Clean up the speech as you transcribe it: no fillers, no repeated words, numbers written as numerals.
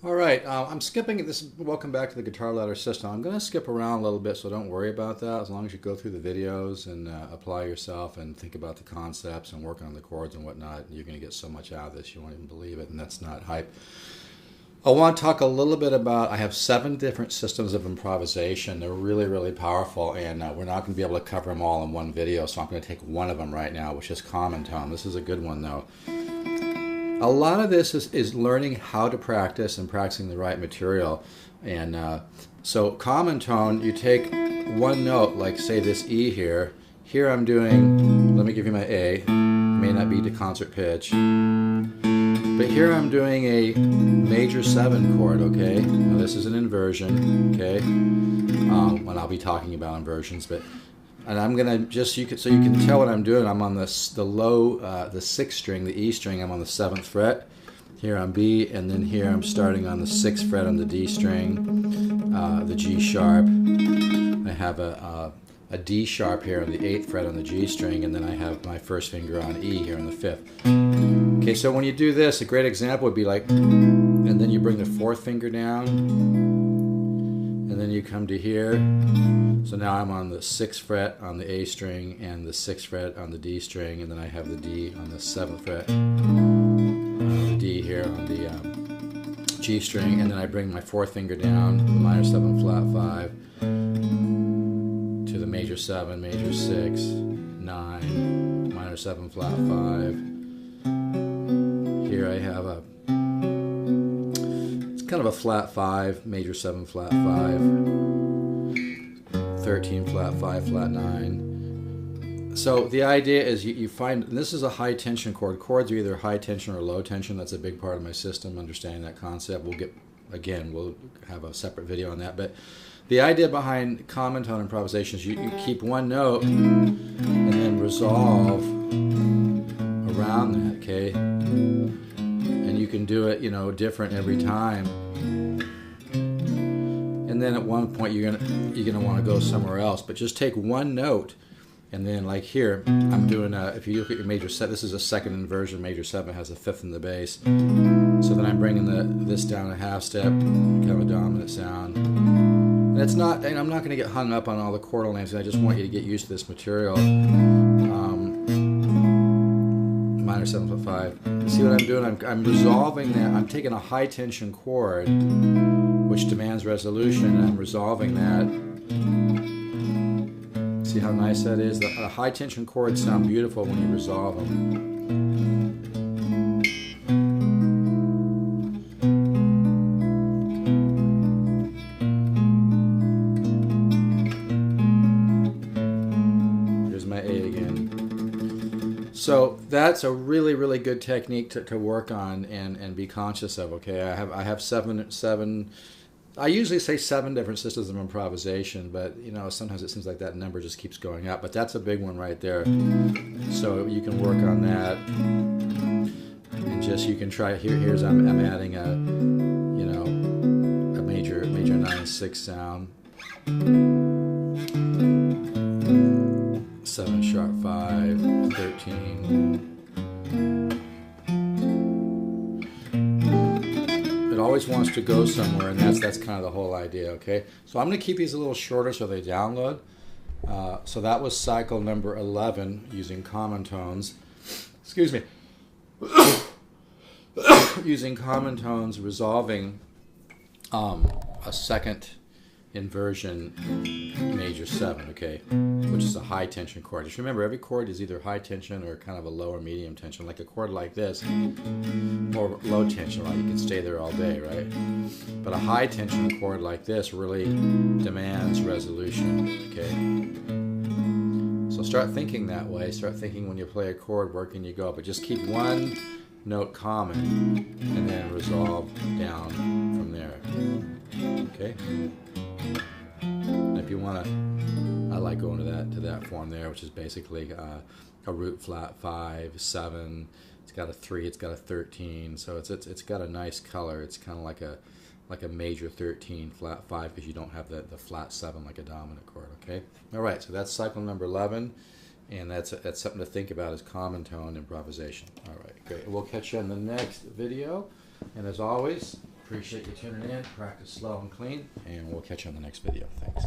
All right, I'm skipping this. Welcome back to the guitar ladder system. I'm going to skip around a little bit, so don't worry about that. As long as you go through the videos and apply yourself and think about the concepts and work on the chords and whatnot, you're going to get so much out of this you won't even believe it, and that's not hype. I want to talk a little bit about. I have 7 different systems of improvisation. They're really, really powerful, and we're not going to be able to cover them all in one video, so I'm going to take one of them right now, which is common tone. This is a good one, though. A lot of this is learning how to practice and practicing the right material. And so common tone, you take one note, like say this E here. Here I'm doing, let me give you my A, may not be to concert pitch. But here I'm doing a major 7 chord, okay? Now this is an inversion, okay? When I'll be talking about inversions, and I'm gonna just so you can tell what I'm doing. I'm on the low, the 6th string, the E string. I'm on the 7th fret. Here on B, and then here I'm starting on the 6th fret on the D string, the G sharp. I have a D sharp here on the 8th fret on the G string, and then I have my first finger on E here on the 5th. Okay, so when you do this, a great example would be like, and then you bring the 4th finger down, and then you come to here. So now I'm on the 6th fret on the A string and the 6th fret on the D string, and then I have the D on the 7th fret, the D here on the G string, and then I bring my 4th finger down, the minor 7 flat 5, to the major 7, major 6, 9, minor 7 flat 5. Here I have it's kind of a flat 5, major 7 flat 5, 13 flat 5, flat 9. So the idea is you find, and this is a high tension chord. Chords are either high tension or low tension. That's a big part of my system, understanding that concept. We'll have a separate video on that. But the idea behind common tone improvisation is you keep one note and then resolve around that, okay? And you can do it, different every time. And then at one point you're gonna want to go somewhere else, but just take one note, and then like here I'm doing if you look at your major 7, this is a 2nd inversion. Major 7 has a 5th in the bass, so then I'm bringing this down a half step, kind of a dominant sound. And it's not, and I'm not going to get hung up on all the chordal names. I just want you to get used to this material. Minor 7 flat 5. See what I'm doing? I'm resolving that. I'm taking a high tension chord, which demands resolution, and I'm resolving that. See how nice that is? The high tension chords sound beautiful when you resolve them. Here's my A again. So that's a really, really good technique to work on and be conscious of. Okay, I have seven. I usually say 7 different systems of improvisation, but sometimes it seems like that number just keeps going up. But that's a big one right there. So you can work on that, and you can try. Here's I'm adding a major 9/6 sound. 7 sharp 5, 13. It always wants to go somewhere, and that's kind of the whole idea, okay? So I'm going to keep these a little shorter so they download. So that was cycle number 11 using common tones. Excuse me. Using common tones, resolving a 2nd inversion major 7, okay, which is a high tension chord. Just remember, every chord is either high tension or kind of a low or medium tension. Like a chord like this, more low tension, right? You can stay there all day, right? But a high tension chord like this really demands resolution, okay? So start thinking that way. Start thinking when you play a chord, where can you go? But just keep one note common and then resolve down from there, okay? And if you want to, I like going to that form there, which is basically a root flat 5, 7. It's got a 3. It's got a 13. So it's got a nice color. It's kind of like a major 13 flat 5 because you don't have the flat 7 like a dominant chord. Okay. All right. So that's cycle number 11, and that's something to think about is common tone improvisation. All right. Great. We'll catch you in the next video, and as always, Appreciate you tuning in. Practice slow and clean, and we'll catch you on the next video. Thanks.